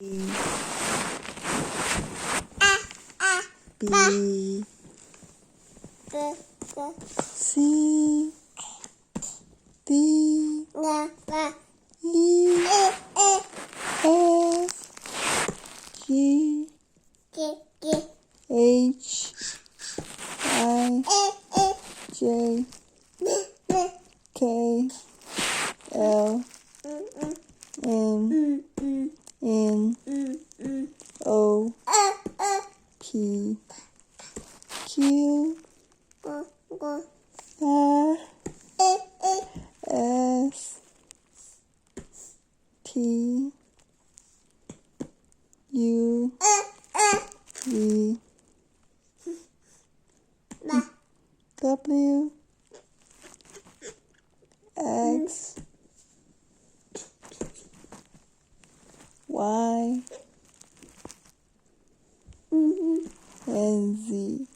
B C D E F G H I J K L M N O P Q R S T U V W X Y and Z.